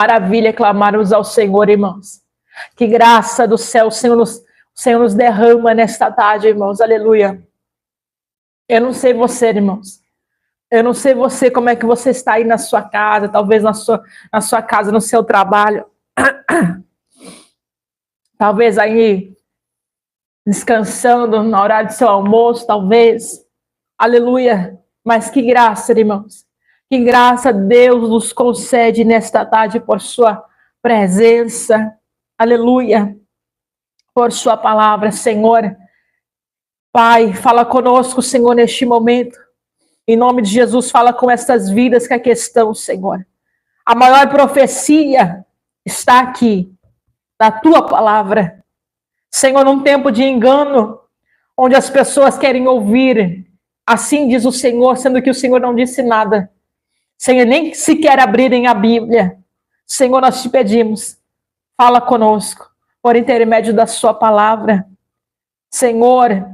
Maravilha clamarmos ao Senhor, irmãos. Que graça do céu o Senhor nos derrama nesta tarde, irmãos. Aleluia. Eu não sei você, irmãos. Eu não sei você, como é que você está aí na sua casa, talvez na sua casa, no seu trabalho. Talvez aí descansando na hora do seu almoço, talvez. Aleluia. Mas que graça, irmãos. Que graça Deus nos concede nesta tarde por sua presença. Aleluia. Por sua palavra, Senhor. Pai, fala conosco, Senhor, neste momento. Em nome de Jesus, fala com essas vidas que aqui estão, Senhor. A maior profecia está aqui, na tua palavra. Senhor, num tempo de engano, onde as pessoas querem ouvir, assim diz o Senhor, sendo que o Senhor não disse nada. Senhor, nem sequer abrirem a Bíblia. Senhor, nós te pedimos, fala conosco, por intermédio da sua palavra. Senhor,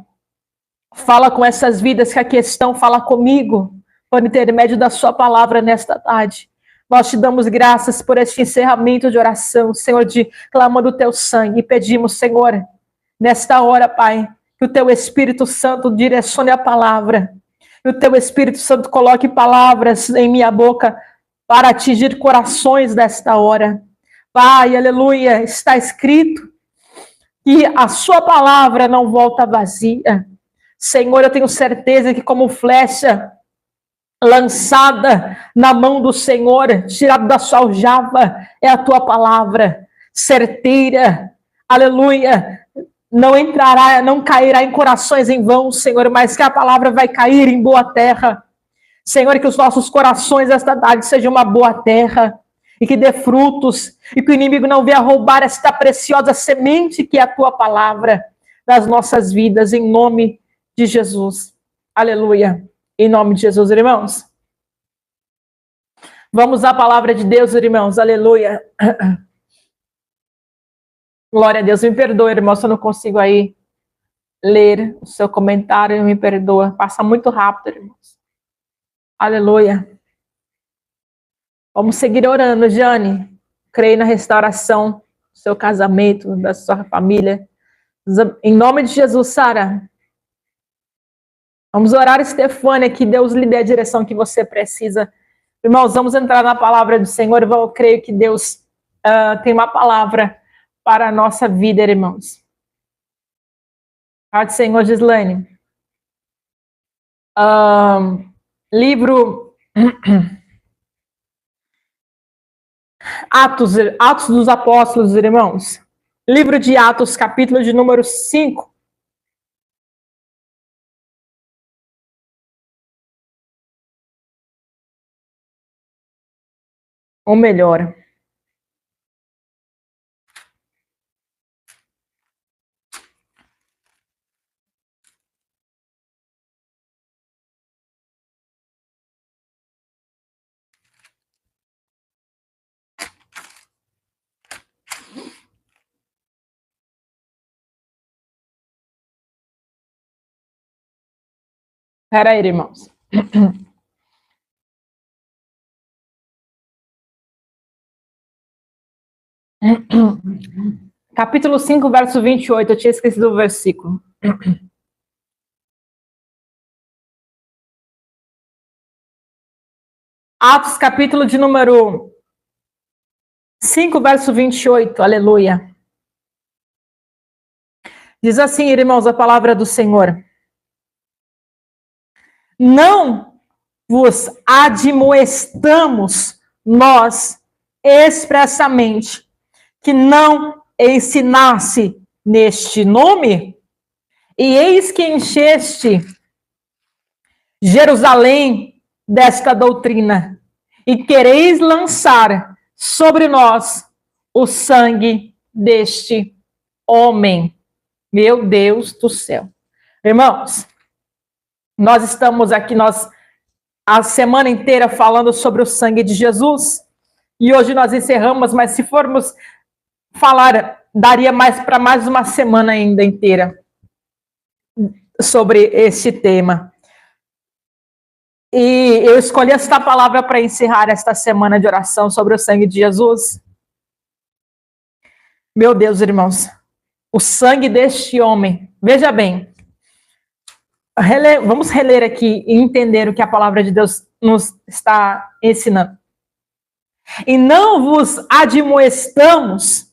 fala com essas vidas que aqui estão, fala comigo, por intermédio da sua palavra nesta tarde. Nós te damos graças por este encerramento de oração, Senhor, de clamando o teu sangue. E pedimos, Senhor, nesta hora, Pai, que o teu Espírito Santo direcione a palavra. Que o teu Espírito Santo coloque palavras em minha boca para atingir corações desta hora. Pai, aleluia, está escrito que a sua palavra não volta vazia. Senhor, eu tenho certeza que como flecha lançada na mão do Senhor, tirada da sua aljava, é a tua palavra, certeira, aleluia, não cairá em corações em vão, Senhor, mas que a palavra vai cair em boa terra. Senhor, que os nossos corações esta tarde sejam uma boa terra, e que dê frutos, e que o inimigo não venha roubar esta preciosa semente que é a tua palavra nas nossas vidas, em nome de Jesus. Aleluia. Em nome de Jesus, irmãos. Vamos à palavra de Deus, irmãos. Aleluia. Glória a Deus. Me perdoa, irmão, se eu não consigo aí ler o seu comentário. Me perdoa. Passa muito rápido, irmãos. Aleluia. Vamos seguir orando, Jane. Creio na restauração do seu casamento, da sua família. Em nome de Jesus, Sara. Vamos orar, Estefânia, que Deus lhe dê a direção que você precisa. Irmãos, vamos entrar na palavra do Senhor. Eu creio que Deus tem uma palavra para a nossa vida, irmãos. Pai do Senhor, Gislaine. Livro Atos dos Apóstolos, irmãos. Livro de Atos, capítulo de número 5. Ou melhor. Espera aí, irmãos. Capítulo 5, verso 28. Eu tinha esquecido o versículo. Atos, capítulo de número 5, verso 28. Aleluia. Diz assim, irmãos, a palavra do Senhor. Não vos admoestamos nós expressamente que não ensinasse neste nome? E eis que encheste Jerusalém desta doutrina, e quereis lançar sobre nós o sangue deste homem. Meu Deus do céu. Irmãos, nós estamos aqui, a semana inteira falando sobre o sangue de Jesus, e hoje nós encerramos, mas se formos falar, daria para mais uma semana ainda inteira sobre este tema. E eu escolhi esta palavra para encerrar esta semana de oração sobre o sangue de Jesus. Meu Deus, irmãos, o sangue deste homem, veja bem, vamos reler aqui e entender o que a palavra de Deus nos está ensinando. E não vos admoestamos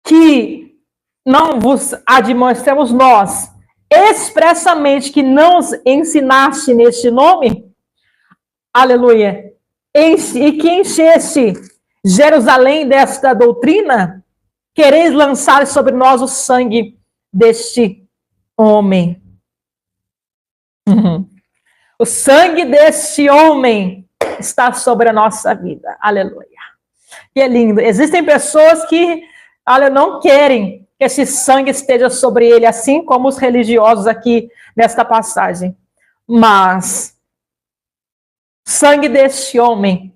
que não vos admoestamos nós, expressamente que não os ensinaste neste nome, aleluia, e que encheste Jerusalém desta doutrina, quereis lançar sobre nós o sangue deste homem. O sangue deste homem está sobre a nossa vida, aleluia. Que é lindo. Existem pessoas que, olha, não querem que esse sangue esteja sobre ele, assim como os religiosos aqui nesta passagem. Mas, sangue deste homem,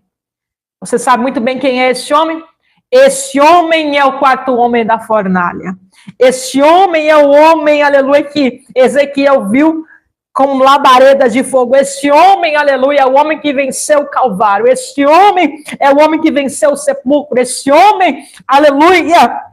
você sabe muito bem quem é esse homem? Este homem é o quarto homem da fornalha. Este homem é o homem, aleluia, que Ezequiel viu como labaredas de fogo. Este homem, aleluia, é o homem que venceu o Calvário. Este homem é o homem que venceu o sepulcro. Este homem, aleluia,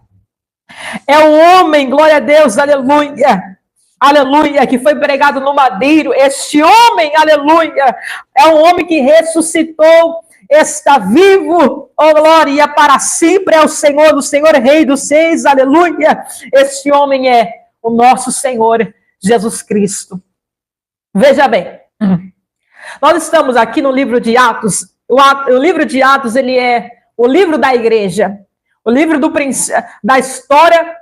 é o homem, glória a Deus, aleluia, aleluia, que foi pregado no madeiro. Este homem, aleluia, é um homem que ressuscitou, está vivo, oh glória, para sempre é o Senhor Rei dos Seis, aleluia. Este homem é o nosso Senhor Jesus Cristo. Veja bem, nós estamos aqui no livro de Atos. O livro de Atos, ele é o livro da igreja, o livro da história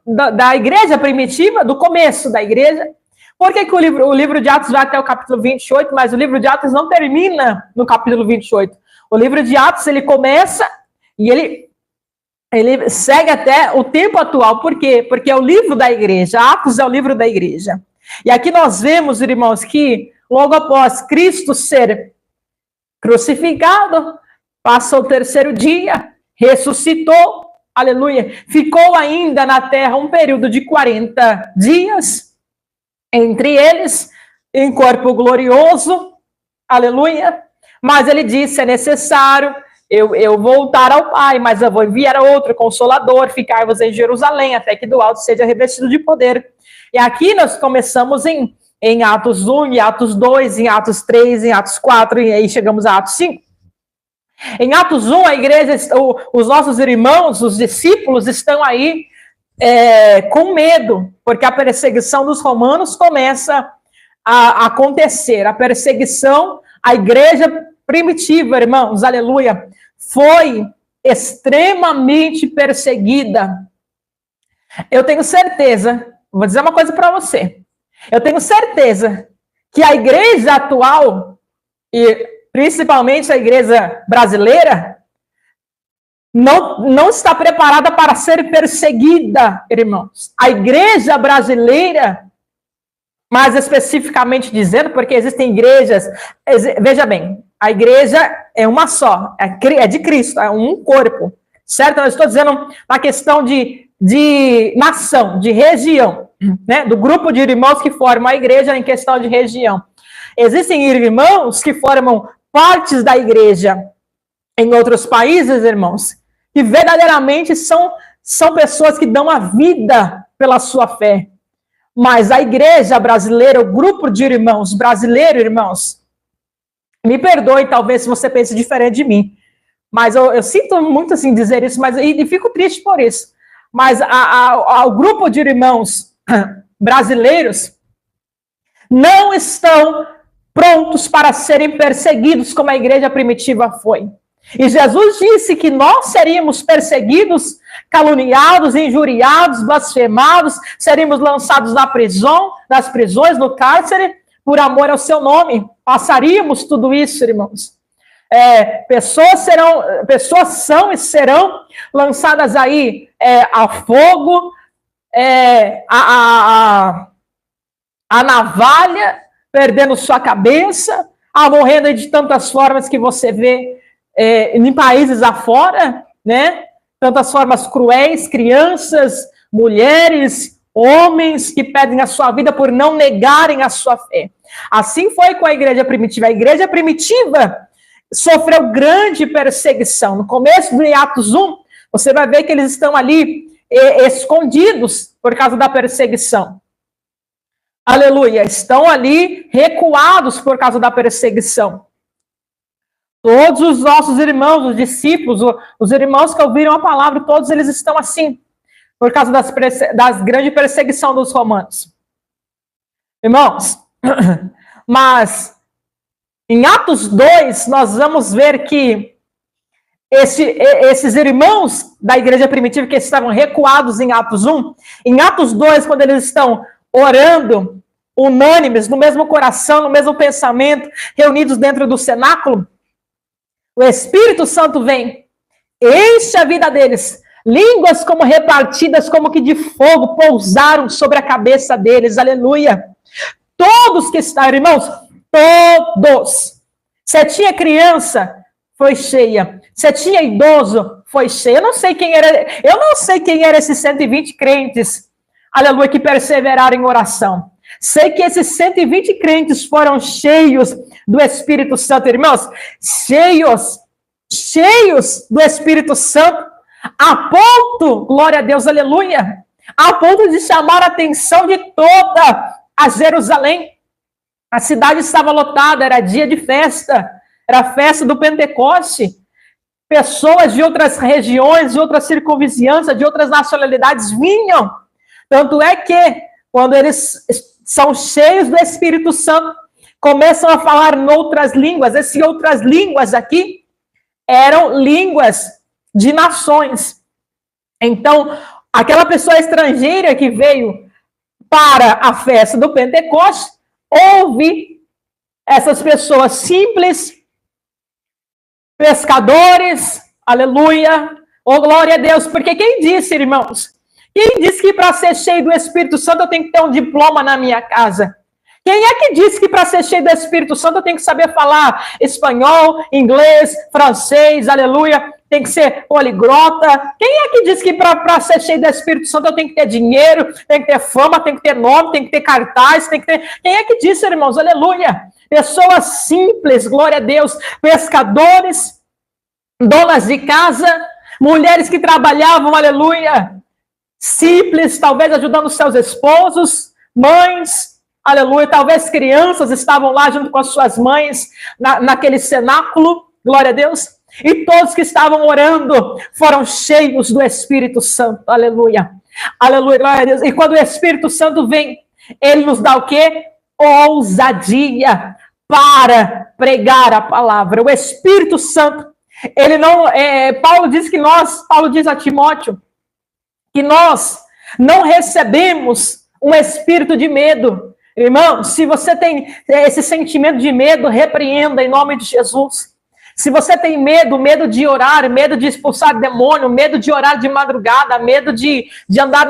da igreja primitiva, do começo da igreja. Por que o livro de Atos vai até o capítulo 28, mas o livro de Atos não termina no capítulo 28? O livro de Atos, ele começa e ele segue até o tempo atual. Por quê? Porque é o livro da igreja. Atos é o livro da igreja. E aqui nós vemos, irmãos, que logo após Cristo ser crucificado, passou o terceiro dia, ressuscitou, aleluia, ficou ainda na terra um período de 40 dias, entre eles, em corpo glorioso, aleluia, mas ele disse, é necessário eu voltar ao Pai, mas eu vou enviar outro Consolador, ficar-vos em Jerusalém, até que do alto seja revestido de poder. E aqui nós começamos em Atos 1, em Atos 2, em Atos 3, em Atos 4, e aí chegamos a Atos 5. Em Atos 1, a igreja, os nossos irmãos, os discípulos, estão aí com medo, porque a perseguição dos romanos começa a acontecer. A perseguição, a igreja primitiva, irmãos, aleluia, foi extremamente perseguida. Eu tenho certeza, vou dizer uma coisa para você, eu tenho certeza que a igreja atual, e principalmente a igreja brasileira, não está preparada para ser perseguida, irmãos. A igreja brasileira, mais especificamente dizendo, porque existem igrejas, veja bem, a igreja é uma só, é de Cristo, é um corpo, certo? Eu estou dizendo na questão de nação, de região, né? Do grupo de irmãos que formam a igreja em questão de região. Existem irmãos que formam partes da igreja em outros países, irmãos, que verdadeiramente são pessoas que dão a vida pela sua fé. Mas a igreja brasileira, o grupo de irmãos brasileiro, irmãos, me perdoe talvez se você pense diferente de mim, mas eu sinto muito assim dizer isso, mas e fico triste por isso. Mas o grupo de irmãos brasileiros não estão prontos para serem perseguidos como a igreja primitiva foi. E Jesus disse que nós seríamos perseguidos, caluniados, injuriados, blasfemados, seríamos lançados nas prisões, no cárcere, por amor ao seu nome. Passaríamos tudo isso, irmãos. Pessoas são e serão lançadas aí ao fogo, a navalha, perdendo sua cabeça, morrendo de tantas formas que você vê em países afora, né? Tantas formas cruéis, crianças, mulheres, Homens que pedem a sua vida por não negarem a sua fé. Assim foi com a igreja primitiva. A igreja primitiva sofreu grande perseguição. No começo de Atos 1, você vai ver que eles estão ali escondidos por causa da perseguição. Aleluia. Estão ali recuados por causa da perseguição. Todos os nossos irmãos, os discípulos, os irmãos que ouviram a palavra, todos eles estão assim, por causa das grande perseguição dos romanos. Irmãos, mas em Atos 2, nós vamos ver que esses irmãos da igreja primitiva que estavam recuados em Atos 1, em Atos 2, quando eles estão orando, unânimes, no mesmo coração, no mesmo pensamento, reunidos dentro do cenáculo, o Espírito Santo vem, enche a vida deles, línguas como repartidas, como que de fogo, pousaram sobre a cabeça deles, aleluia. Todos que estavam, irmãos, todos. Se tinha criança, foi cheia. Se tinha idoso, foi cheia. Eu não sei quem era esses 120 crentes, aleluia, que perseveraram em oração. Sei que esses 120 crentes foram cheios do Espírito Santo, irmãos, cheios do Espírito Santo, a ponto, glória a Deus, aleluia, a ponto de chamar a atenção de toda a Jerusalém. A cidade estava lotada, era dia de festa, era a festa do Pentecoste. Pessoas de outras regiões, de outras circunvizinhanças, de outras nacionalidades vinham. Tanto é que, quando eles são cheios do Espírito Santo, começam a falar em outras línguas. Essas outras línguas aqui eram línguas de nações. Então, aquela pessoa estrangeira que veio para a festa do Pentecostes, ouve essas pessoas simples, pescadores, aleluia, oh glória a Deus, porque quem disse, irmãos, quem disse que para ser cheio do Espírito Santo eu tenho que ter um diploma na minha casa? Quem é que disse que para ser cheio do Espírito Santo eu tenho que saber falar espanhol, inglês, francês, aleluia, tem que ser poliglota? Quem é que disse que para ser cheio do Espírito Santo eu tenho que ter dinheiro, tem que ter fama, tem que ter nome, tem que ter cartaz, tem que ter... Quem é que disse, irmãos? Aleluia! Pessoas simples, glória a Deus, pescadores, donas de casa, mulheres que trabalhavam, aleluia, simples, talvez ajudando seus esposos, mães, aleluia, talvez crianças estavam lá junto com as suas mães, naquele cenáculo, glória a Deus, e todos que estavam orando foram cheios do Espírito Santo, aleluia, aleluia, glória a Deus. E quando o Espírito Santo vem, ele nos dá o quê? Ousadia para pregar a palavra. O Espírito Santo, ele não, Paulo diz a Timóteo, que nós não recebemos um espírito de medo. Irmão, se você tem esse sentimento de medo, repreenda em nome de Jesus. Se você tem medo de orar, medo de expulsar demônio, medo de orar de madrugada, medo de andar,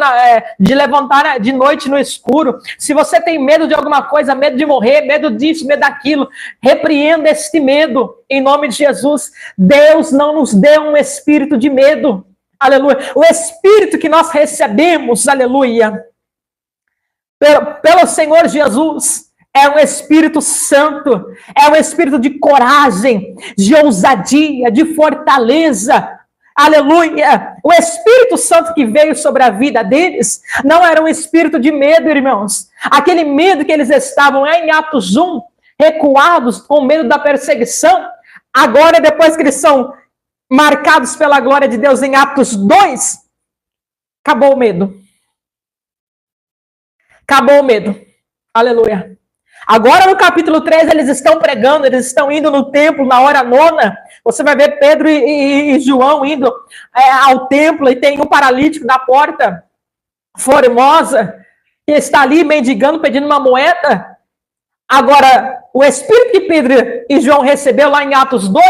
de levantar de noite no escuro, se você tem medo de alguma coisa, medo de morrer, medo disso, medo daquilo, repreenda este medo em nome de Jesus. Deus não nos deu um espírito de medo, aleluia. O espírito que nós recebemos, aleluia, pelo Senhor Jesus, é um Espírito Santo, é um espírito de coragem, de ousadia, de fortaleza, aleluia. O Espírito Santo que veio sobre a vida deles não era um espírito de medo, irmãos. Aquele medo que eles estavam em Atos 1, recuados com medo da perseguição, agora depois que eles são marcados pela glória de Deus em Atos 2, acabou o medo. Acabou o medo, aleluia. Agora no capítulo 3 eles estão pregando, eles estão indo no templo na hora nona. Você vai ver Pedro e João indo ao templo e tem um paralítico na porta formosa que está ali mendigando, pedindo uma moeda. Agora, o Espírito que Pedro e João recebeu lá em Atos 2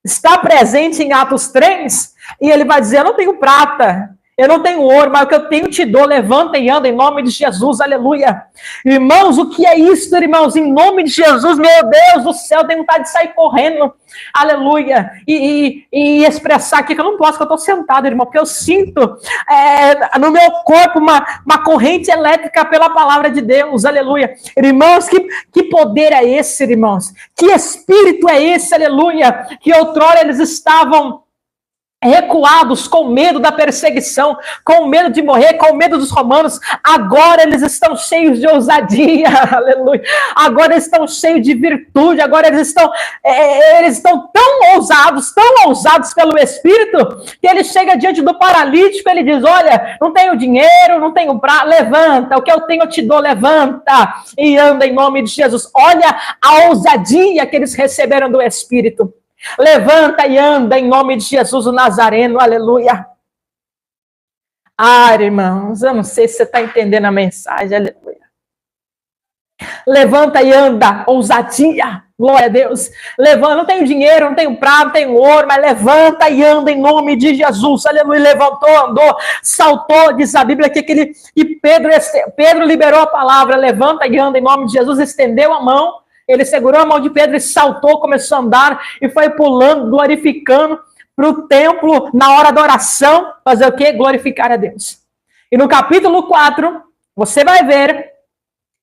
está presente em Atos 3 e ele vai dizer, eu não tenho prata, Eu não tenho ouro, mas o que eu tenho te dou. Levanta e anda em nome de Jesus, aleluia. Irmãos, o que é isso, irmãos? Em nome de Jesus, meu Deus do céu, tenho vontade de sair correndo, aleluia, e expressar aqui que eu não posso, que eu estou sentado, irmão, porque eu sinto no meu corpo uma corrente elétrica pela palavra de Deus, aleluia. Irmãos, que poder é esse, irmãos? Que espírito é esse, aleluia? Que outrora eles estavam recuados, com medo da perseguição, com medo de morrer, com medo dos romanos. Agora eles estão cheios de ousadia, aleluia. Agora eles estão cheios de virtude, agora eles estão tão ousados pelo Espírito, que ele chega diante do paralítico, ele diz, olha, não tenho dinheiro, não tenho levanta, o que eu tenho eu te dou, levanta, e anda em nome de Jesus. Olha a ousadia que eles receberam do Espírito. Levanta e anda em nome de Jesus o Nazareno, aleluia. Irmãos, eu não sei se você está entendendo a mensagem, aleluia. Levanta e anda, ousadia, glória a Deus. Levanta, não tenho dinheiro, não tenho prata, não tenho ouro, mas levanta e anda em nome de Jesus, aleluia. Levantou, andou, saltou, diz a Bíblia que Pedro liberou a palavra, levanta e anda em nome de Jesus, estendeu a mão. Ele segurou a mão de Pedro e saltou, começou a andar e foi pulando, glorificando para o templo na hora da oração. Fazer o quê? Glorificar a Deus. E no capítulo 4, você vai ver,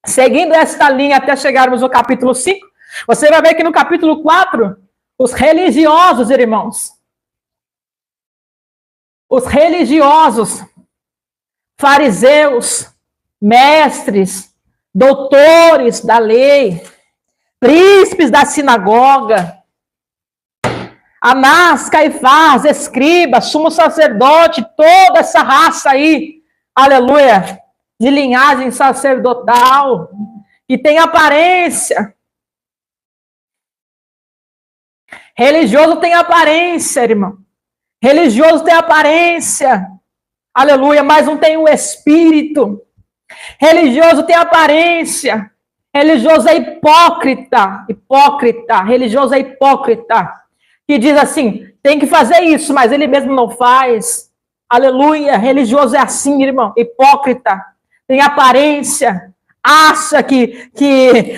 seguindo esta linha até chegarmos no capítulo 5, você vai ver que no capítulo 4, os religiosos, irmãos, fariseus, mestres, doutores da lei, príncipes da sinagoga, Anás, Caifás, escriba, sumo sacerdote, toda essa raça aí, aleluia, de linhagem sacerdotal, que tem aparência. Religioso tem aparência, irmão. Religioso tem aparência, aleluia, mas não tem o espírito. Religioso tem aparência. Religioso é hipócrita, religioso é hipócrita, que diz assim, tem que fazer isso, mas ele mesmo não faz, aleluia. Religioso é assim, irmão, hipócrita, tem aparência, acha que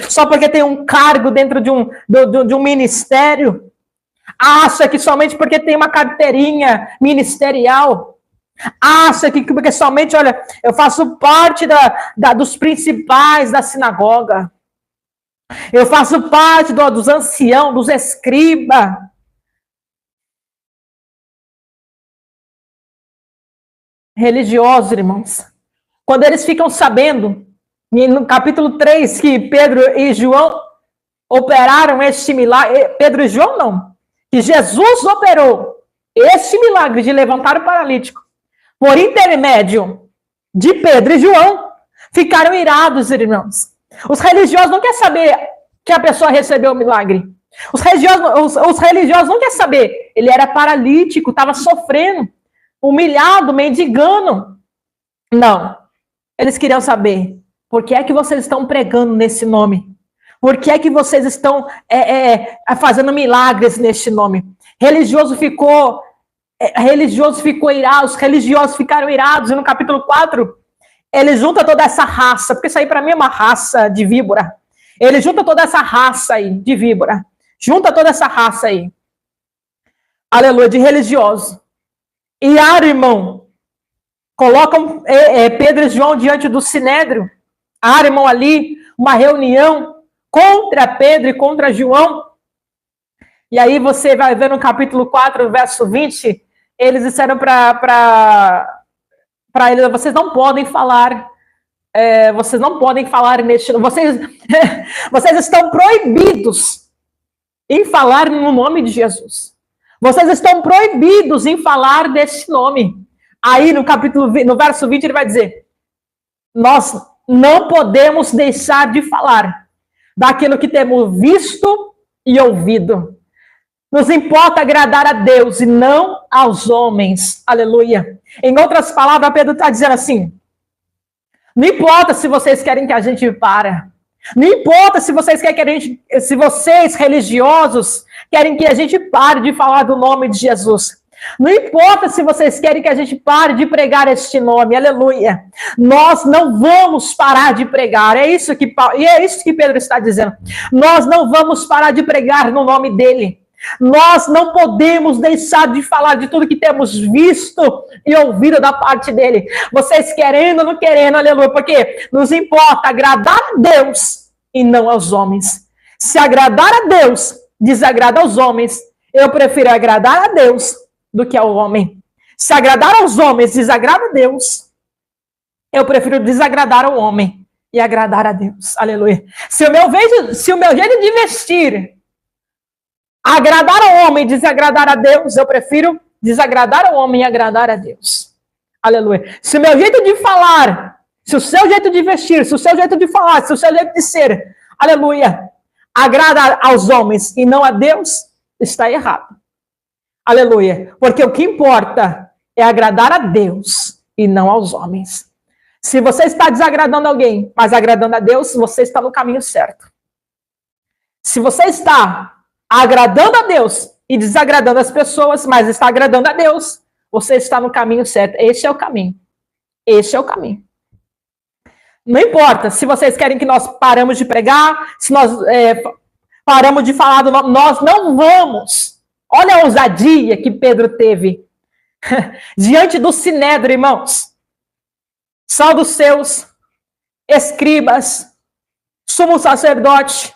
só porque tem um cargo dentro de um ministério, acha que somente porque tem uma carteirinha ministerial, acha que porque somente, olha, eu faço parte dos principais da sinagoga, eu faço parte dos anciãos, dos escribas. Religiosos, irmãos, quando eles ficam sabendo, no capítulo 3, que Pedro e João operaram este milagre, Pedro e João não, que Jesus operou este milagre de levantar o paralítico, por intermédio de Pedro e João, ficaram irados, irmãos. Os religiosos não querem saber que a pessoa recebeu o milagre. Os religiosos não querem saber. Ele era paralítico, estava sofrendo, humilhado, mendigando. Não. Eles queriam saber, por que é que vocês estão pregando nesse nome? Por que é que vocês estão fazendo milagres neste nome? Religioso ficou irado, os religiosos ficaram irados, e no capítulo 4, ele junta toda essa raça, porque isso aí para mim é uma raça de víbora. Ele junta toda essa raça aí, de víbora. Junta toda essa raça aí. Aleluia, de religiosos. E irmão, colocam Pedro e João diante do sinédrio. Irmão ali, uma reunião contra Pedro e contra João. E aí você vai ver no capítulo 4, verso 20, eles disseram para eles, vocês não podem falar, neste, vocês estão proibidos em falar no nome de Jesus. Vocês estão proibidos em falar desse nome. Aí no verso 20 ele vai dizer, nós não podemos deixar de falar daquilo que temos visto e ouvido. Nos importa agradar a Deus e não aos homens. Aleluia. Em outras palavras, Pedro está dizendo assim, não importa se vocês querem que a gente pare. Não importa se vocês se vocês religiosos querem que a gente pare de falar do nome de Jesus. Não importa se vocês querem que a gente pare de pregar este nome, aleluia. Nós não vamos parar de pregar. É isso que Pedro está dizendo. Nós não vamos parar de pregar no nome dele. Nós não podemos deixar de falar de tudo que temos visto e ouvido da parte dele. Vocês querendo ou não querendo, aleluia, porque nos importa agradar a Deus e não aos homens. Se agradar a Deus desagrada aos homens, eu prefiro agradar a Deus do que ao homem. Se agradar aos homens desagrada a Deus, eu prefiro desagradar ao homem e agradar a Deus. Aleluia. Se o meu jeito de vestir agradar ao homem e desagradar a Deus, eu prefiro desagradar ao homem e agradar a Deus. Aleluia. Se o meu jeito de falar, se o seu jeito de vestir, se o seu jeito de falar, se o seu jeito de ser, aleluia, agrada aos homens e não a Deus, está errado. Aleluia. Porque o que importa é agradar a Deus e não aos homens. Se você está desagradando alguém, mas agradando a Deus, você está no caminho certo. Se você está agradando a Deus e desagradando as pessoas, mas está agradando a Deus, você está no caminho certo. Este é o caminho. Este é o caminho. Não importa se vocês querem que nós paramos de pregar, se nós paramos de falar do nome, nós não vamos. Olha a ousadia que Pedro teve diante do sinédrio, irmãos. Só dos seus escribas, sumo sacerdote.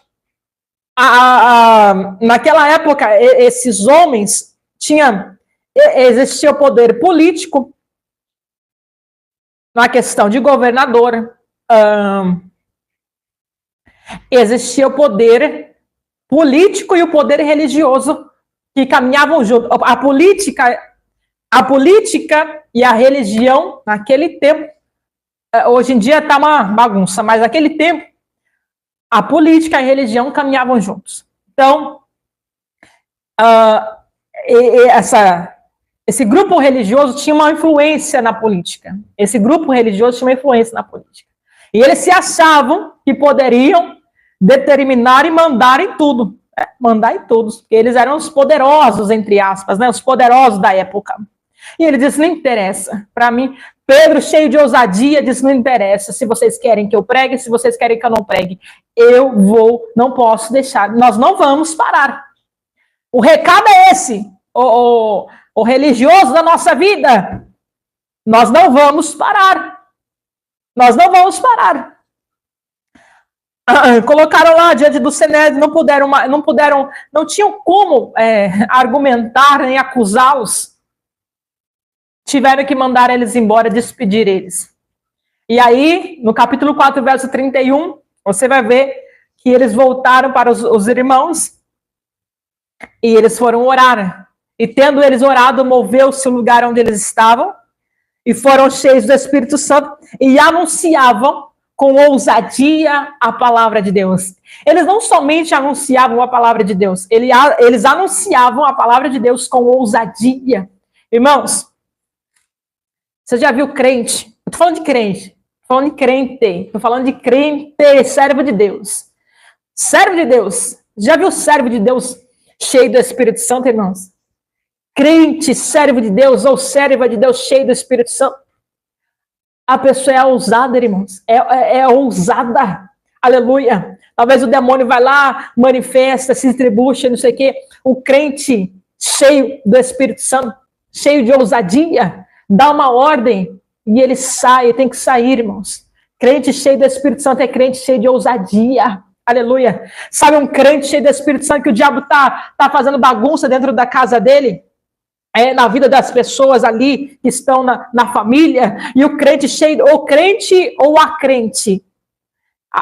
Naquela época, esses homens existia o poder político, na questão de governador, existia o poder político e o poder religioso que caminhavam junto. A política e a religião, naquele tempo, hoje em dia está uma bagunça, mas naquele tempo, a política e a religião caminhavam juntos. Então, esse grupo religioso tinha uma influência na política. Esse grupo religioso tinha uma influência na política. E eles se achavam que poderiam determinar e mandar em tudo. Mandar em todos, porque eles eram os poderosos, entre aspas, né? Os poderosos da época. E ele disse, não interessa. Para mim, Pedro, cheio de ousadia, disse, não interessa se vocês querem que eu pregue, se vocês querem que eu não pregue. Não posso deixar, nós não vamos parar. O recado é esse, o religioso da nossa vida. Nós não vamos parar. Nós não vamos parar. Colocaram lá diante do Sinédrio, não tinham como argumentar nem acusá-los. Tiveram que mandar eles embora, despedir eles. E aí, no capítulo 4, verso 31, você vai ver que eles voltaram para os irmãos e eles foram orar. E tendo eles orado, moveu-se o lugar onde eles estavam e foram cheios do Espírito Santo e anunciavam com ousadia a palavra de Deus. Eles não somente anunciavam a palavra de Deus, eles anunciavam a palavra de Deus com ousadia. Irmãos, você já viu crente? Eu tô falando de crente, tô falando de crente, tô falando de crente, servo de Deus. Servo de Deus. Já viu servo de Deus cheio do Espírito Santo, irmãos? Crente, servo de Deus ou serva de Deus cheio do Espírito Santo. A pessoa é ousada, irmãos. É ousada. Aleluia. Talvez o demônio vai lá, manifesta, se distribui, não sei o quê. O crente cheio do Espírito Santo, cheio de ousadia, dá uma ordem e ele sai, tem que sair, irmãos. Crente cheio do Espírito Santo é crente cheio de ousadia. Aleluia. Sabe um crente cheio do Espírito Santo que o diabo tá fazendo bagunça dentro da casa dele? Na vida das pessoas ali que estão na família, e o crente cheio, ou crente ou a crente,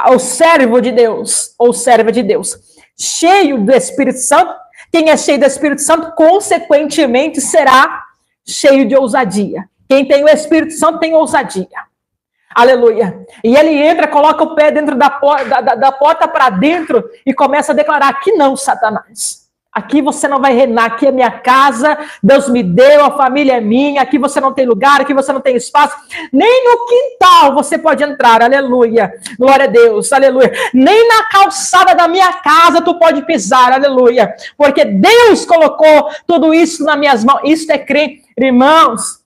o servo de Deus, ou serva de Deus, cheio do Espírito Santo, quem é cheio do Espírito Santo, consequentemente, será cheio de ousadia. Quem tem o Espírito Santo tem ousadia. Aleluia. E ele entra, coloca o pé dentro da porta para dentro e começa a declarar que não, Satanás. Aqui você não vai reinar, aqui é minha casa, Deus me deu, a família é minha, aqui você não tem lugar, aqui você não tem espaço, nem no quintal você pode entrar, aleluia, glória a Deus, aleluia, nem na calçada da minha casa tu pode pisar, aleluia, porque Deus colocou tudo isso nas minhas mãos, isso é crente, irmãos,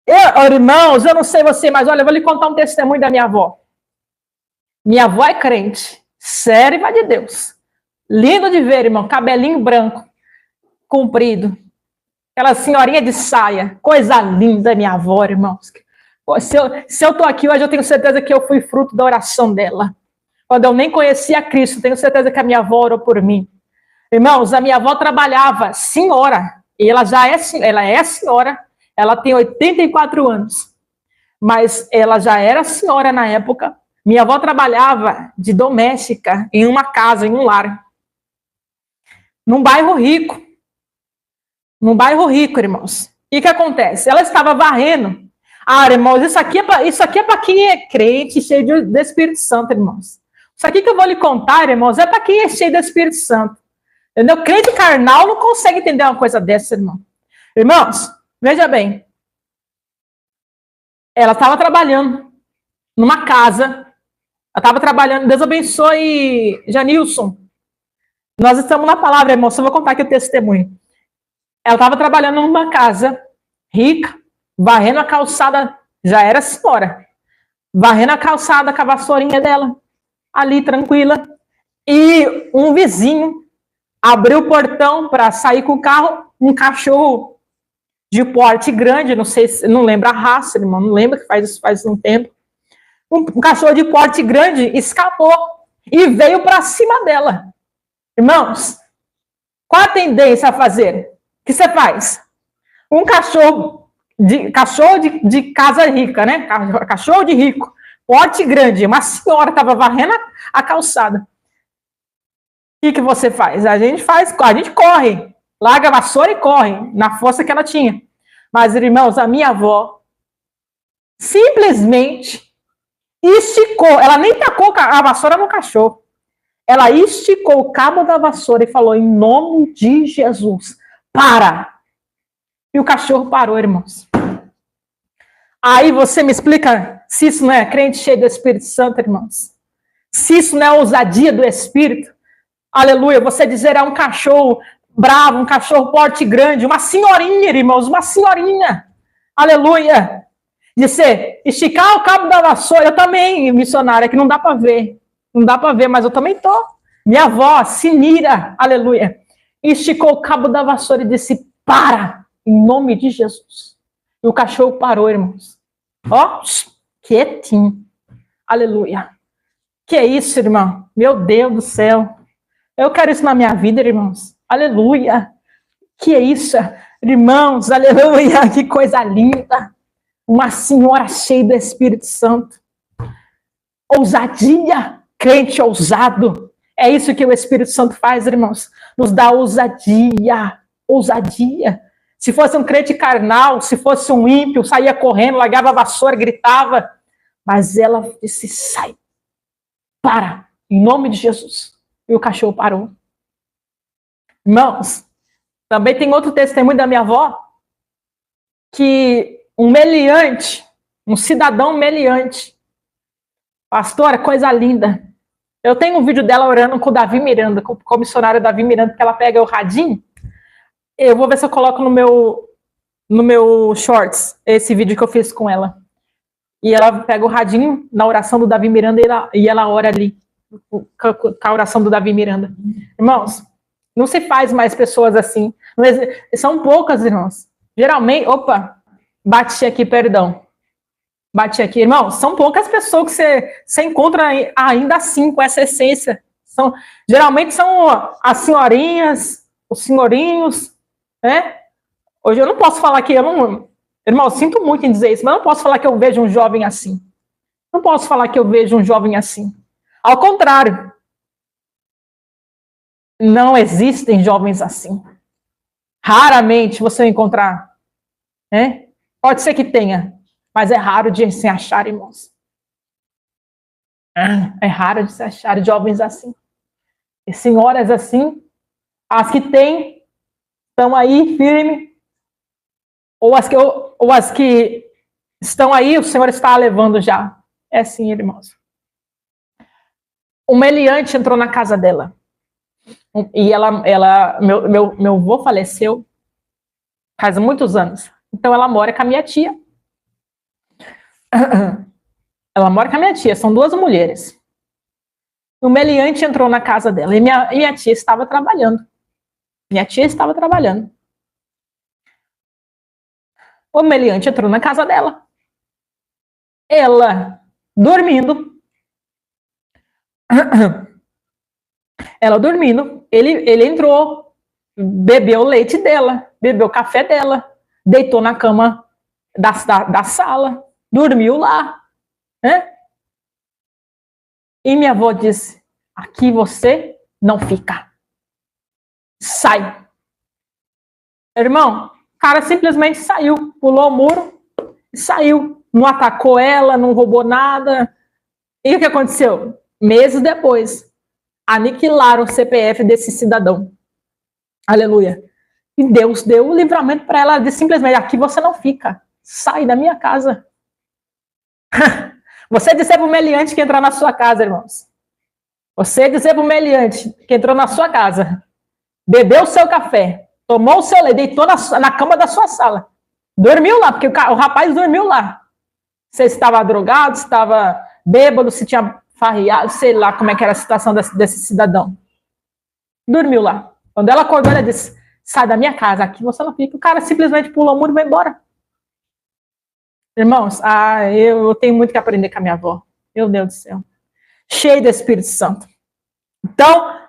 eu não sei você, mas olha, eu vou lhe contar um testemunho da minha avó. Minha avó é crente, serva de Deus. Lindo de ver, irmão, cabelinho branco, comprido. Aquela senhorinha de saia, coisa linda, minha avó, irmãos. Se eu tô aqui hoje, eu tenho certeza que eu fui fruto da oração dela. Quando eu nem conhecia Cristo, tenho certeza que a minha avó orou por mim. Irmãos, a minha avó trabalhava, senhora, e ela é senhora, ela tem 84 anos, mas ela já era senhora na época. Minha avó trabalhava de doméstica em uma casa, em um lar. Num bairro rico. Num bairro rico, irmãos. E o que acontece? Ela estava varrendo. Ah, irmãos, isso aqui é para quem é crente, cheio do Espírito Santo, irmãos. Isso aqui que eu vou lhe contar, irmãos, é para quem é cheio do Espírito Santo. Entendeu? Crente carnal não consegue entender uma coisa dessa, irmão. Irmãos, veja bem. Ela estava trabalhando numa casa. Ela estava trabalhando. Deus abençoe, Janilson. Nós estamos na palavra, irmão. Só vou contar aqui o testemunho. Ela estava trabalhando numa casa rica, varrendo a calçada, já era senhora, varrendo a calçada com a vassourinha dela, ali tranquila. E um vizinho abriu o portão para sair com o carro, um cachorro de porte grande, não sei, não lembro a raça, irmão, não lembro, que faz um tempo. Um cachorro de porte grande escapou e veio para cima dela. Irmãos, qual a tendência a fazer? O que você faz? Um cachorro de casa rica, né? Cachorro de rico, porte grande. Uma senhora estava varrendo a calçada. O que você faz? A gente corre. Larga a vassoura e corre, na força que ela tinha. Mas, irmãos, a minha avó simplesmente esticou, ela nem tacou a vassoura no cachorro. Ela esticou o cabo da vassoura e falou, em nome de Jesus, para! E o cachorro parou, irmãos. Aí você me explica se isso não é crente cheio do Espírito Santo, irmãos? Se isso não é ousadia do Espírito? Aleluia, você dizer é um cachorro bravo, um cachorro porte grande, uma senhorinha, irmãos, uma senhorinha. Aleluia. Dizer, esticar o cabo da vassoura, eu também, missionária, que não dá para ver. Não dá para ver, mas eu também tô. Minha avó, Sinira, aleluia, esticou o cabo da vassoura e disse, para, em nome de Jesus. E o cachorro parou, irmãos. Ó, quietinho. Aleluia. Que é isso, irmão? Meu Deus do céu. Eu quero isso na minha vida, irmãos. Aleluia. Que é isso? Irmãos, aleluia. Que coisa linda. Uma senhora cheia do Espírito Santo. Ousadia. Crente ousado. É isso que o Espírito Santo faz, irmãos. Nos dá ousadia. Ousadia. Se fosse um crente carnal, se fosse um ímpio, saía correndo, largava a vassoura, gritava. Mas ela disse, sai. Para. Em nome de Jesus. E o cachorro parou. Irmãos, também tem outro testemunho da minha avó, que um meliante, um cidadão meliante, pastora, coisa linda. Eu tenho um vídeo dela orando com o Davi Miranda, com o comissionário Davi Miranda, que ela pega o radinho. Eu vou ver se eu coloco no meu shorts esse vídeo que eu fiz com ela. E ela pega o radinho na oração do Davi Miranda e ela ora ali. Com a oração do Davi Miranda. Irmãos, não se faz mais pessoas assim. São poucas, irmãos. Geralmente, bati aqui, perdão. Bati aqui. Irmãos, são poucas pessoas que você encontra ainda assim, com essa essência. Geralmente são as senhorinhas, os senhorinhos, né? Hoje eu não posso falar que eu não... Irmão, eu sinto muito em dizer isso, mas eu não posso falar que eu vejo um jovem assim. Não posso falar que eu vejo um jovem assim. Ao contrário, não existem jovens assim. Raramente você vai encontrar, né? Pode ser que tenha, mas é raro de se achar, irmãos. É raro de se achar jovens assim. E senhoras assim, As que têm, estão aí firme, ou as que estão aí, o Senhor está levando já. É assim, irmãos. Uma meliante entrou na casa dela. E meu avô faleceu faz muitos anos. Então ela mora com a minha tia. Ela mora com a minha tia, são duas mulheres. O meliante entrou na casa dela e minha tia estava trabalhando. Minha tia estava trabalhando. O meliante entrou na casa dela. Ela dormindo. Ela dormindo. Ele entrou, bebeu o leite dela, bebeu o café dela, deitou na cama da sala, dormiu lá. Né? E minha avó disse, aqui você não fica. Sai. Irmão, o cara simplesmente saiu, pulou o muro e saiu. Não atacou ela, não roubou nada. E o que aconteceu? Meses depois, aniquilaram o CPF desse cidadão. Aleluia. E Deus deu o livramento para ela de simplesmente, aqui você não fica. Sai da minha casa. Você dizer para o meliante que entrar na sua casa, irmãos. Você dizer para o meliante que entrou na sua casa, bebeu o seu café, tomou o seu leite, deitou na cama da sua sala. Dormiu lá, porque o rapaz dormiu lá. Você estava drogado, estava bêbado, se tinha farreado, sei lá como é que era a situação desse cidadão. Dormiu lá. Quando ela acordou, ela disse, sai da minha casa, aqui você não fica. O cara simplesmente pulou o muro e vai embora. Irmãos, eu tenho muito que aprender com a minha avó. Meu Deus do céu. Cheio do Espírito Santo. Então,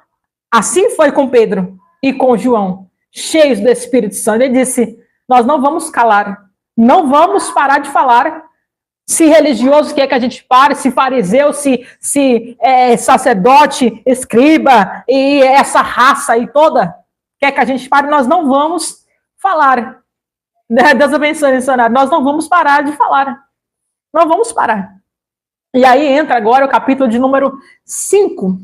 assim foi com Pedro e com João, cheios do Espírito Santo. Ele disse, nós não vamos calar, não vamos parar de falar. Se religioso quer que a gente pare, se fariseu, se sacerdote, escriba, e essa raça aí toda, quer que a gente pare, nós não vamos falar. Deus abençoe, missionário. Nós não vamos parar de falar. Não vamos parar. E aí entra agora o capítulo de número 5.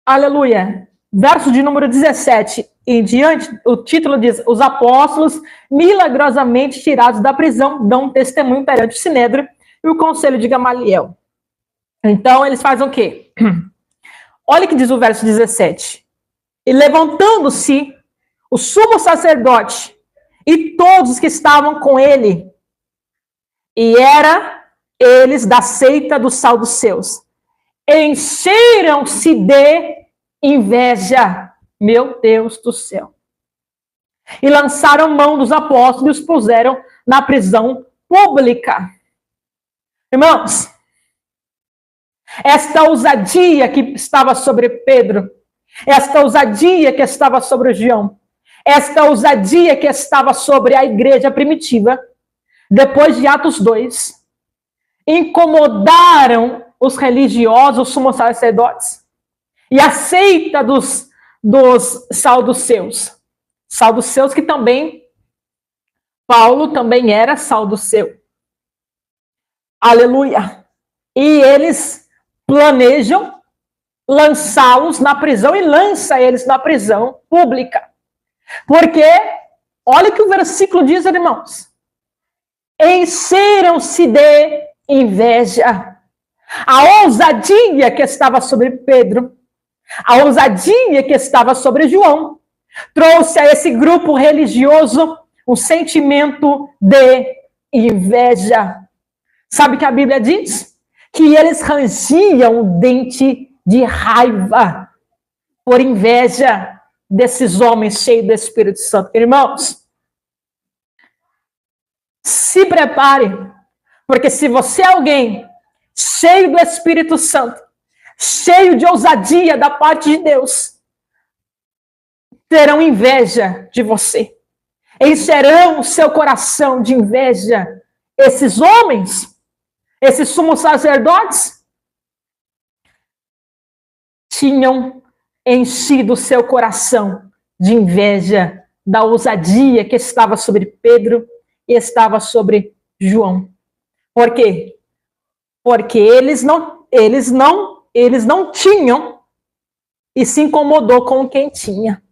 Aleluia. Verso de número 17 em diante, o título diz, os apóstolos, milagrosamente tirados da prisão, dão testemunho perante o Sinédrio e o conselho de Gamaliel. Então, eles fazem o quê? Olha o que diz o verso 17. E levantando-se o sumo sacerdote e todos os que estavam com ele, e era eles da seita dos saduceus, encheram-se de inveja, meu Deus do céu, e lançaram mão dos apóstolos e os puseram na prisão pública. Irmãos, esta ousadia que estava sobre Pedro, esta ousadia que estava sobre João, esta ousadia que estava sobre a igreja primitiva, depois de Atos 2, incomodaram os religiosos, os sumos sacerdotes, e a seita dos saduceus. Saduceus que também, Paulo também era saduceu. Aleluia. E eles planejam lançá-los na prisão e lança eles na prisão pública. Porque, olha o que o versículo diz, irmãos. Encheram-se de inveja. A ousadia que estava sobre Pedro, a ousadia que estava sobre João, trouxe a esse grupo religioso um sentimento de inveja. Sabe o que a Bíblia diz? Que eles rangiam o dente de raiva por inveja desses homens cheios do Espírito Santo. Irmãos, se prepare, porque se você é alguém cheio do Espírito Santo, cheio de ousadia da parte de Deus, terão inveja de você. Encherão o seu coração de inveja. Esses homens, esses sumos sacerdotes, tinham enchido o seu coração de inveja da ousadia que estava sobre Pedro e estava sobre João. Por quê? Porque eles não tinham e se incomodou com quem tinha.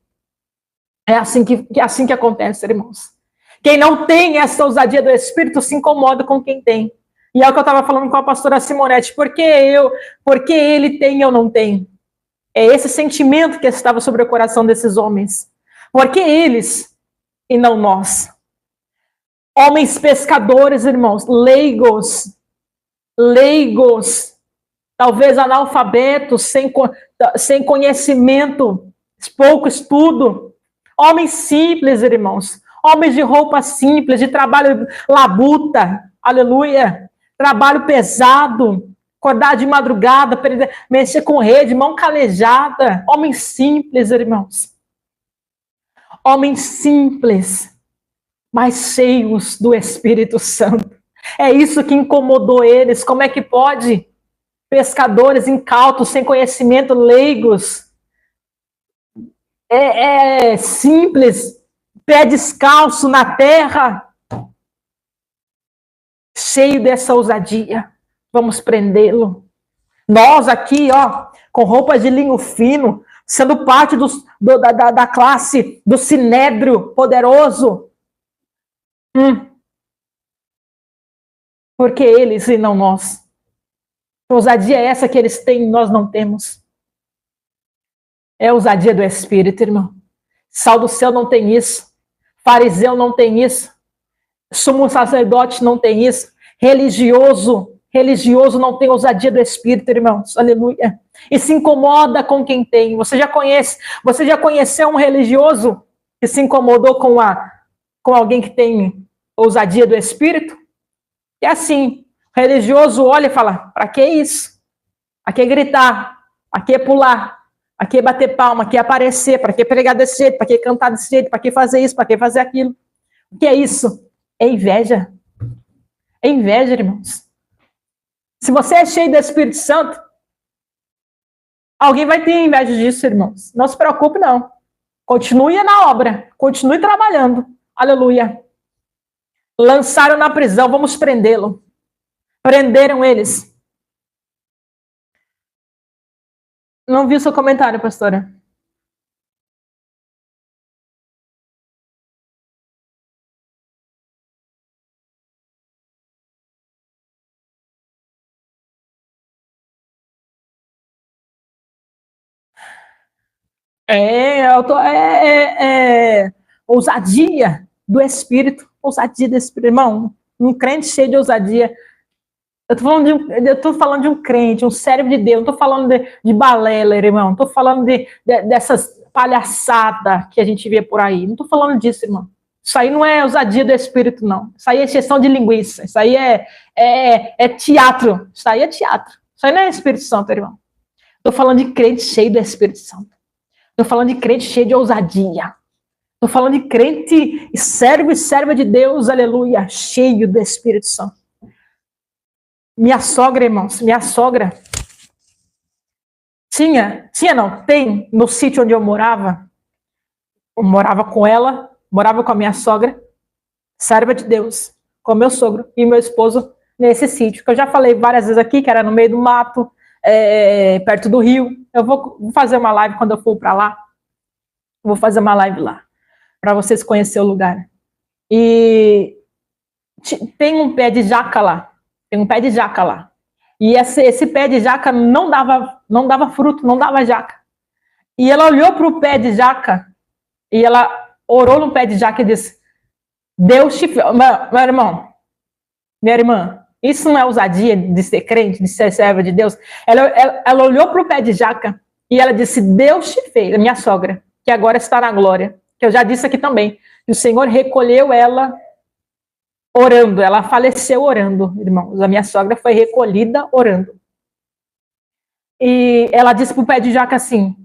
É assim que acontece, irmãos. Quem não tem essa ousadia do Espírito se incomoda com quem tem. E é o que eu estava falando com a pastora Simonete. Por que ele tem e eu não tenho? É esse sentimento que estava sobre o coração desses homens. Por que eles e não nós? Homens pescadores, irmãos, leigos, talvez analfabetos, sem conhecimento, pouco estudo. Homens simples, irmãos. Homens de roupa simples, de trabalho labuta, aleluia. Trabalho pesado, acordar de madrugada, mexer com rede, mão calejada. Homens simples, irmãos. Homens simples, mas cheios do Espírito Santo. É isso que incomodou eles. Como é que pode? Pescadores incautos, sem conhecimento, leigos, simples, pé descalço na terra, cheio dessa ousadia. Vamos prendê-lo. Nós aqui, com roupas de linho fino, sendo parte da classe do sinédrio poderoso. Porque eles e não nós. Que ousadia é essa que eles têm e nós não temos? É a ousadia do Espírito, irmão. Sal do céu não tem isso. Fariseu não tem isso. Sumo sacerdote não tem isso. Religioso não tem ousadia do Espírito, irmãos. Aleluia. E se incomoda com quem tem. Você já conheceu um religioso que se incomodou com alguém que tem ousadia do Espírito? É assim. O religioso olha e fala: para que isso? Para que gritar? Para que pular? Para que bater palma? Para que aparecer? Para que pregar desse jeito? Para que cantar desse jeito? Para que fazer isso? Para que fazer aquilo? O que é isso? É inveja. É inveja, irmãos. Se você é cheio do Espírito Santo, alguém vai ter inveja disso, irmãos. Não se preocupe, não. Continue na obra. Continue trabalhando. Aleluia. Lançaram na prisão. Vamos prendê-lo. Prenderam eles. Não vi o seu comentário, pastora. Ousadia do Espírito. Ousadia do Espírito. Irmão, um crente cheio de ousadia. Eu tô falando de um crente, um servo de Deus. Não tô falando de balela, irmão. Não tô falando dessas palhaçadas que a gente vê por aí. Não tô falando disso, irmão. Isso aí não é ousadia do Espírito, não. Isso aí é exceção de linguiça. Isso aí é teatro. Isso aí é teatro. Isso aí não é Espírito Santo, irmão. Tô falando de crente cheio do Espírito Santo. Tô falando de crente cheio de ousadia. Tô falando de crente servo e serva de Deus, aleluia, cheio do Espírito Santo. Minha sogra, irmãos, tem no sítio onde eu morava com ela, morava com a minha sogra, serva de Deus, com meu sogro e meu esposo nesse sítio, que eu já falei várias vezes aqui, que era no meio do mato, perto do rio. Eu vou fazer uma live quando eu for para lá, vou fazer uma live lá, para vocês conhecerem o lugar. E tem um pé de jaca lá. E esse pé de jaca não dava fruto, não dava jaca. E ela olhou para o pé de jaca e ela orou no pé de jaca e disse: Deus te fez. Meu irmão, minha irmã, isso não é ousadia de ser crente, de ser serva de Deus? Ela olhou para o pé de jaca e ela disse: Deus te fez, minha sogra, que agora está na glória. Que eu já disse aqui também, que o Senhor recolheu ela orando, ela faleceu orando, irmãos. A minha sogra foi recolhida orando. E ela disse para o pé de jaca assim: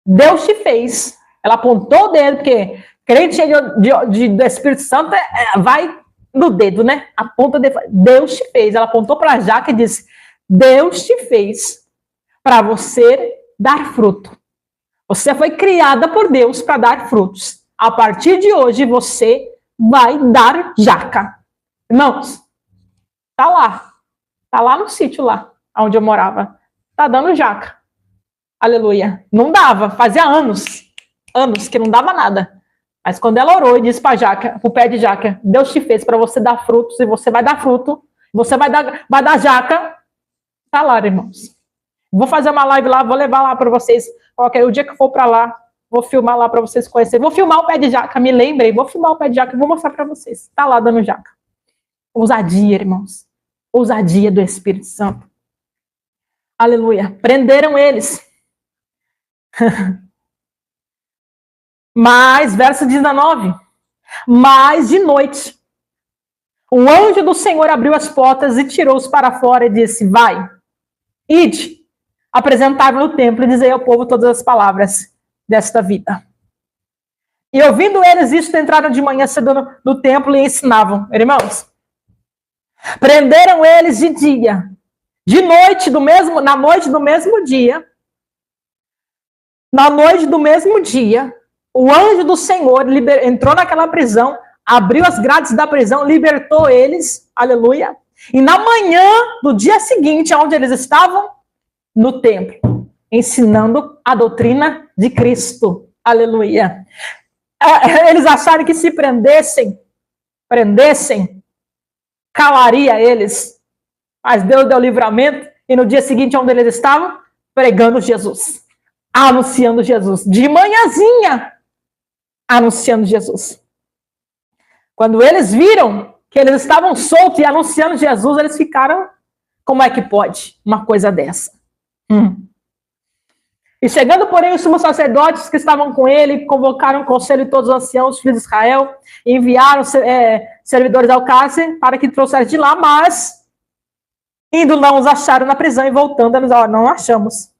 Deus te fez. Ela apontou o dedo, porque crente do Espírito Santo vai no dedo, né? Aponta o dedo. Deus te fez. Ela apontou para a jaca e disse: Deus te fez para você dar fruto. Você foi criada por Deus para dar frutos. A partir de hoje, você vai dar jaca. Irmãos, tá lá no sítio lá, onde eu morava, tá dando jaca. Aleluia. Não dava, fazia anos. anos, que não dava nada. Mas quando ela orou e disse para Jaca, o pé de Jaca, Deus te fez para você dar frutos, e você vai dar fruto, você vai dar Jaca, tá lá, irmãos. Vou fazer uma live lá, vou levar lá para vocês. Ok, o dia que eu for para lá, vou filmar lá para vocês conhecerem. Vou filmar o pé de Jaca, me lembrei, vou filmar o pé de Jaca e vou mostrar para vocês. Tá lá dando Jaca. Ousadia, irmãos. Ousadia do Espírito Santo. Aleluia. Prenderam eles. Mas, verso 19. Mas de noite, o anjo do Senhor abriu as portas e tirou-os para fora e disse: vai, ide, apresentai-vos no templo e dizei ao povo todas as palavras desta vida. E ouvindo eles isto, entraram de manhã cedo no templo e ensinavam. Irmãos, prenderam eles de dia, de noite, na noite do mesmo dia, o anjo do Senhor entrou naquela prisão, abriu as grades da prisão, libertou eles, aleluia. E na manhã do dia seguinte, onde eles estavam? No templo, ensinando a doutrina de Cristo, aleluia. Eles acharam que se prendessem, calaria eles. Mas Deus deu livramento, e no dia seguinte, onde eles estavam? Pregando Jesus, anunciando Jesus, de manhãzinha, anunciando Jesus. Quando eles viram que eles estavam soltos e anunciando Jesus, eles ficaram, como é que pode uma coisa dessa? E chegando, porém, os sumos sacerdotes que estavam com ele, convocaram o conselho de todos os anciãos, filhos de Israel, e enviaram servidores ao cárcere para que trouxessem de lá, mas, indo, não os acharam na prisão, e voltando, eles não achamos.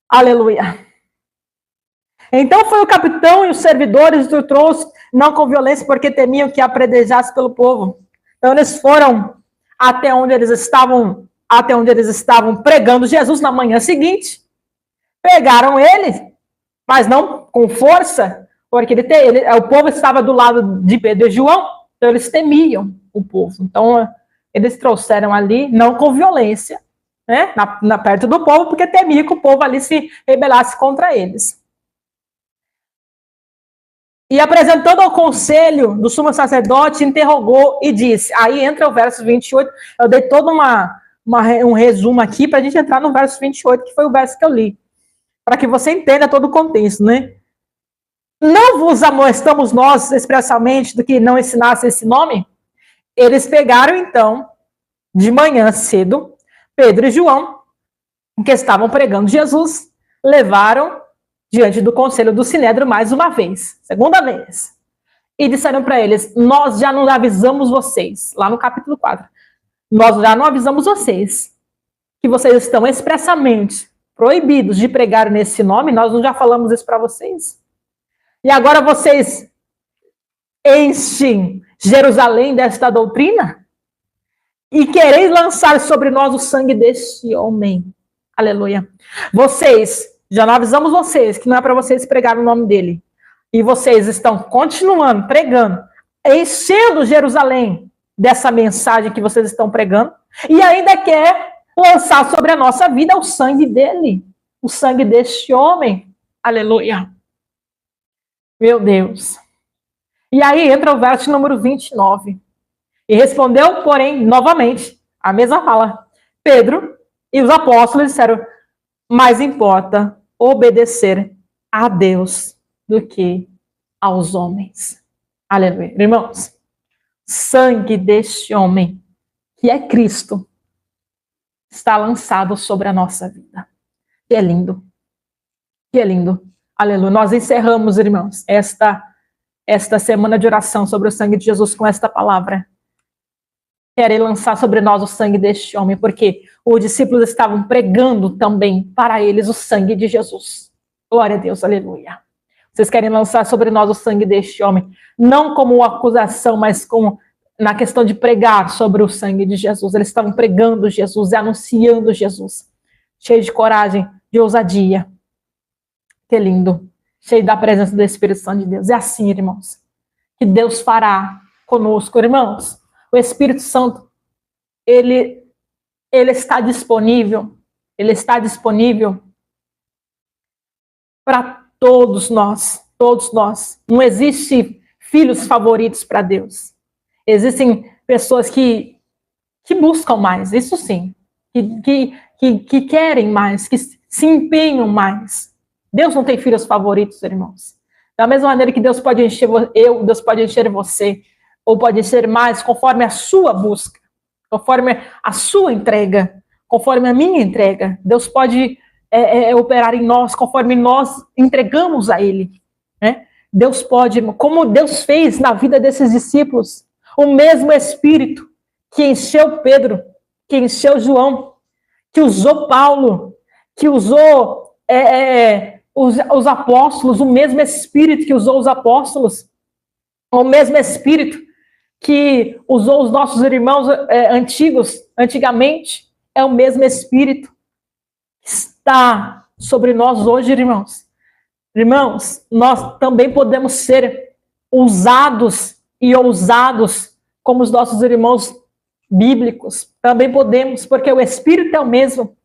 Aleluia. Então foi o capitão e os servidores do trouxe, não com violência, porque temiam que apredejasse pelo povo. Então eles foram até onde eles estavam pregando Jesus na manhã seguinte. Pegaram ele, mas não com força, porque o povo estava do lado de Pedro e João, então eles temiam o povo. Então eles trouxeram ali, não com violência, né, perto do povo, porque temiam que o povo ali se rebelasse contra eles. E apresentando ao conselho do sumo sacerdote, interrogou e disse, aí entra o verso 28, eu dei todo um resumo aqui para a gente entrar no verso 28, que foi o verso que eu li, para que você entenda todo o contexto, né? Não vos amonestamos nós expressamente do que não ensinasse esse nome? Eles pegaram, então, de manhã cedo, Pedro e João, que estavam pregando Jesus, levaram diante do conselho do Sinédrio mais uma vez, segunda vez. E disseram para eles, nós já não avisamos vocês, lá no capítulo 4, nós já não avisamos vocês que vocês estão expressamente proibidos de pregar nesse nome, nós não já falamos isso para vocês? E agora vocês enchem Jerusalém desta doutrina? E quereis lançar sobre nós o sangue deste homem. Aleluia. Vocês, já não avisamos vocês que não é para vocês pregar o nome dele. E vocês estão continuando pregando, enchendo Jerusalém dessa mensagem que vocês estão pregando, e ainda quer lançar sobre a nossa vida o sangue dele, o sangue deste homem. Aleluia. Meu Deus. E aí entra o verso número 29. E respondeu, porém, novamente, a mesma fala. Pedro e os apóstolos disseram, mais importa obedecer a Deus do que aos homens. Aleluia. Irmãos, sangue deste homem, que é Cristo, está lançado sobre a nossa vida. Que é lindo. Que é lindo. Aleluia. Nós encerramos, irmãos, esta semana de oração sobre o sangue de Jesus com esta palavra. Querem lançar sobre nós o sangue deste homem, porque os discípulos estavam pregando também para eles o sangue de Jesus. Glória a Deus, aleluia. Vocês querem lançar sobre nós o sangue deste homem, não como uma acusação, mas como na questão de pregar sobre o sangue de Jesus. Eles estavam pregando Jesus e anunciando Jesus, cheio de coragem, de ousadia. Que lindo, cheio da presença do Espírito Santo de Deus. É assim, irmãos, que Deus fará conosco, irmãos. O Espírito Santo, ele está disponível para todos nós, todos nós. Não existe filhos favoritos para Deus. Existem pessoas que buscam mais, isso sim, que querem mais, que se empenham mais. Deus não tem filhos favoritos, irmãos. Da mesma maneira que Deus pode encher Deus pode encher você, ou pode encher mais, conforme a sua busca, conforme a sua entrega, conforme a minha entrega. Deus pode operar em nós, conforme nós entregamos a Ele. Né? Deus pode, como Deus fez na vida desses discípulos, o mesmo Espírito que encheu Pedro, que encheu João, que usou Paulo, que usou os apóstolos, o mesmo Espírito que usou os apóstolos, o mesmo Espírito que usou os nossos irmãos antigamente, é o mesmo Espírito que está sobre nós hoje, irmãos. Irmãos, nós também podemos ser usados e ousados como os nossos irmãos bíblicos. Também podemos, porque o Espírito é o mesmo.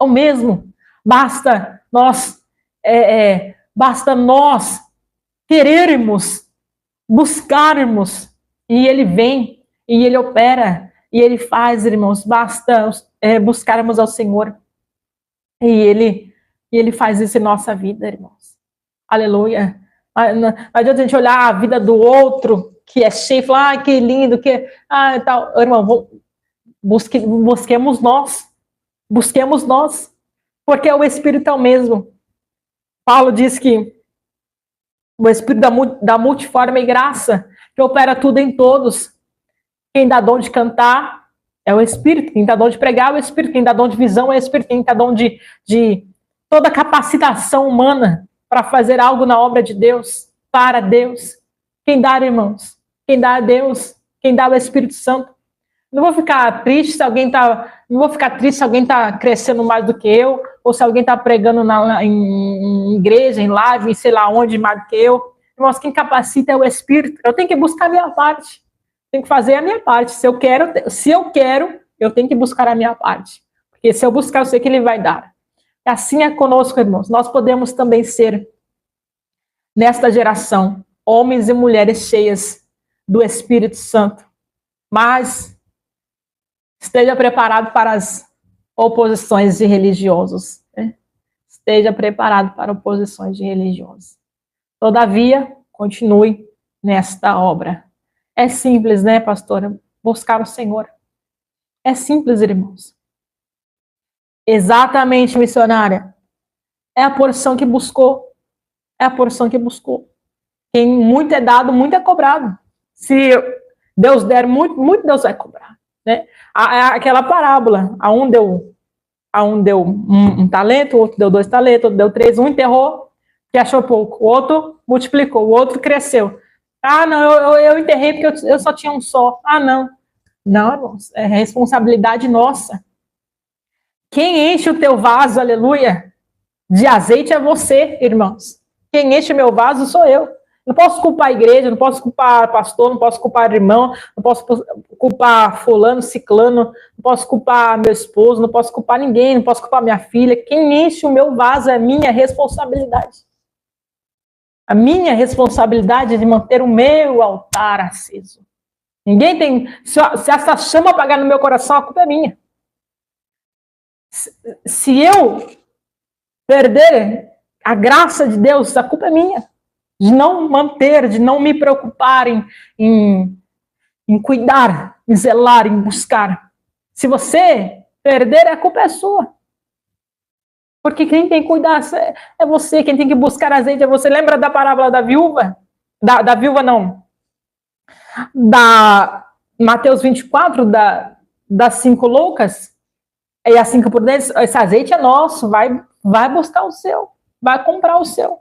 É o mesmo. Basta nós querermos, buscarmos, e Ele vem, e Ele opera, e Ele faz, irmãos. Basta buscarmos ao Senhor, e Ele faz isso em nossa vida, irmãos. Aleluia. Não adianta a gente olhar a vida do outro, que é cheio, e falar, que lindo, tal. Irmão, busquemos nós. Busquemos nós. Porque o Espírito é o mesmo. Paulo diz que o Espírito da multiforme graça, que opera tudo em todos. Quem dá dom de cantar é o Espírito. Quem dá dom de pregar é o Espírito. Quem dá dom de visão é o Espírito. Quem dá dom de toda capacitação humana para fazer algo na obra de Deus, para Deus. Quem dá, irmãos? Quem dá a Deus? Quem dá o Espírito Santo? Não vou ficar triste se alguém está crescendo mais do que eu, ou se alguém está pregando em igreja, em live, sei lá onde, mais do que eu. Irmãos, quem capacita é o Espírito. Eu tenho que buscar a minha parte. Tenho que fazer a minha parte. Se eu quero, eu tenho que buscar a minha parte. Porque se eu buscar, eu sei que Ele vai dar. E assim é conosco, irmãos. Nós podemos também ser, nesta geração, homens e mulheres cheias do Espírito Santo. Mas esteja preparado para as oposições de religiosos. Né? Esteja preparado para oposições de religiosos. Todavia, continue nesta obra. É simples, né, pastora? Buscar o Senhor. É simples, irmãos. Exatamente, missionária. É a porção que buscou. É a porção que buscou. Quem muito é dado, muito é cobrado. Se Deus der muito, muito Deus vai cobrar. Né? Aquela parábola, a um deu um talento, o outro deu 2 talentos, o outro deu 3, um enterrou, que achou pouco, o outro multiplicou, o outro cresceu. Não, eu enterrei porque eu só tinha um só. Não, irmãos, é responsabilidade nossa. Quem enche o teu vaso, aleluia, de azeite é você, irmãos. Quem enche o meu vaso sou eu. Não posso culpar a igreja, não posso culpar pastor, não posso culpar irmão, não posso culpar fulano, ciclano, não posso culpar meu esposo, não posso culpar ninguém, não posso culpar minha filha. Quem enche o meu vaso é minha responsabilidade. A minha responsabilidade é de manter o meu altar aceso. Ninguém tem... Se essa chama apagar no meu coração, a culpa é minha. Se eu perder a graça de Deus, a culpa é minha. De não manter, de não me preocupar em cuidar, em zelar, em buscar. Se você perder, a culpa é sua. Porque quem tem que cuidar é você, quem tem que buscar azeite é você. Lembra da parábola da viúva? Da viúva, não. Da Mateus 24, das 5 loucas, e as 5 prudentes, esse azeite é nosso, vai buscar o seu, vai comprar o seu.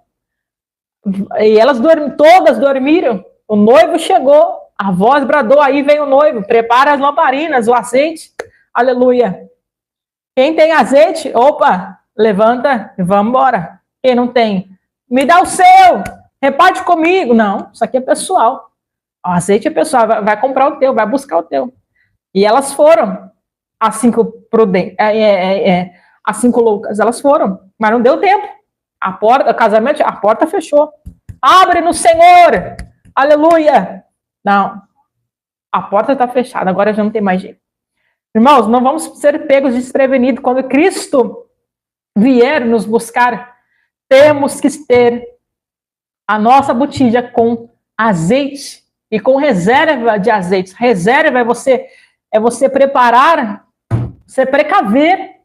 E elas todas dormiram, o noivo chegou, a voz bradou, aí vem o noivo, prepara as lamparinas, o azeite, aleluia. Quem tem azeite, opa, levanta e vamos embora. Quem não tem, me dá o seu, reparte comigo. Não, isso aqui é pessoal. O azeite é pessoal, vai comprar o teu, vai buscar o teu. E elas foram, as 5 prudentes, as 5 loucas, elas foram, mas não deu tempo. A porta, o casamento, a porta fechou. Abre no Senhor. Aleluia. Não. A porta está fechada, agora já não tem mais jeito. Irmãos, não vamos ser pegos desprevenidos. Quando Cristo vier nos buscar, temos que ter a nossa botija com azeite e com reserva de azeite. Reserva é você preparar, você precaver.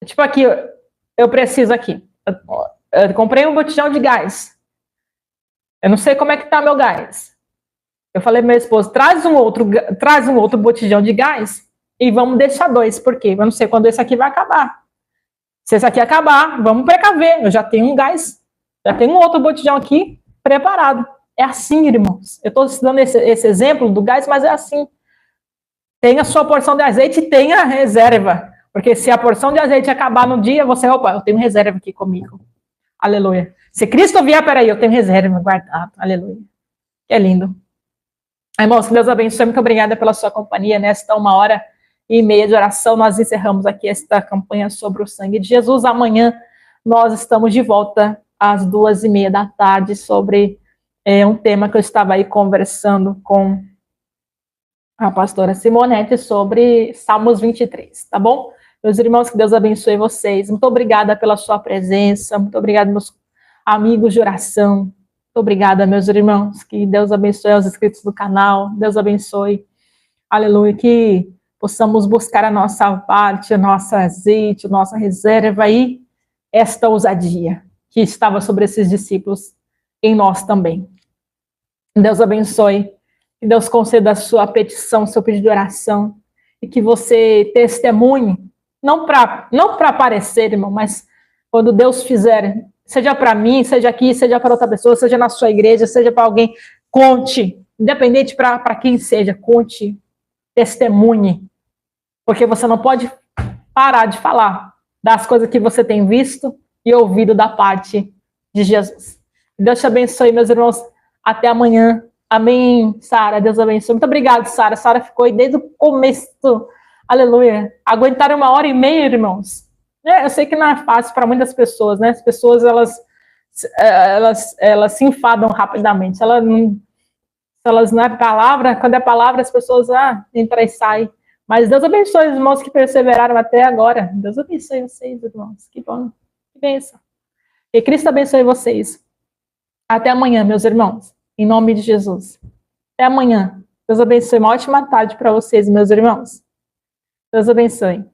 Tipo aqui, eu preciso aqui. Eu comprei um botijão de gás. Eu não sei como é que tá meu gás. Eu falei pro meu esposo, traz um outro botijão de gás e vamos deixar 2. Por quê? Eu não sei quando esse aqui vai acabar. Se esse aqui acabar, vamos precaver. Eu já tenho um gás, já tenho um outro botijão aqui preparado. É assim, irmãos. Eu estou dando esse exemplo do gás, mas é assim. Tenha a sua porção de azeite e tenha a reserva. Porque se a porção de azeite acabar no dia, você, opa, eu tenho reserva aqui comigo. Aleluia. Se Cristo vier, peraí, eu tenho reserva guardado. Aleluia. Que é lindo. Irmãos, que Deus abençoe. Muito obrigada pela sua companhia nesta 1h30 de oração. Nós encerramos aqui esta campanha sobre o sangue de Jesus. Amanhã nós estamos de volta às 2h30 da tarde sobre um tema que eu estava aí conversando com a pastora Simonete sobre Salmos 23, tá bom? Meus irmãos, que Deus abençoe vocês. Muito obrigada pela sua presença. Muito obrigada, meus amigos de oração. Muito obrigada, meus irmãos. Que Deus abençoe os inscritos do canal. Deus abençoe. Aleluia. Que possamos buscar a nossa parte, o nosso azeite, a nossa reserva e esta ousadia que estava sobre esses discípulos em nós também. Deus abençoe. Que Deus conceda a sua petição, seu pedido de oração e que você testemunhe, não para aparecer, irmão, mas quando Deus fizer, seja para mim, seja aqui, seja para outra pessoa, seja na sua igreja, seja para alguém, conte, independente para quem seja, conte, testemunhe, porque você não pode parar de falar das coisas que você tem visto e ouvido da parte de Jesus. Deus te abençoe, meus irmãos. Até amanhã. Amém, Sara. Deus abençoe. Muito obrigado, Sara. Sara ficou aí desde o começo. Aleluia. Aguentaram 1h30, irmãos. Eu sei que não é fácil para muitas pessoas, né? As pessoas, elas se enfadam rapidamente. Se elas não é palavra, quando é palavra, as pessoas entra e sai. Mas Deus abençoe os irmãos que perseveraram até agora. Deus abençoe vocês, irmãos. Que bom. Que bênção. Que Cristo abençoe vocês. Até amanhã, meus irmãos. Em nome de Jesus. Até amanhã. Deus abençoe. Uma ótima tarde para vocês, meus irmãos. Deus abençoe.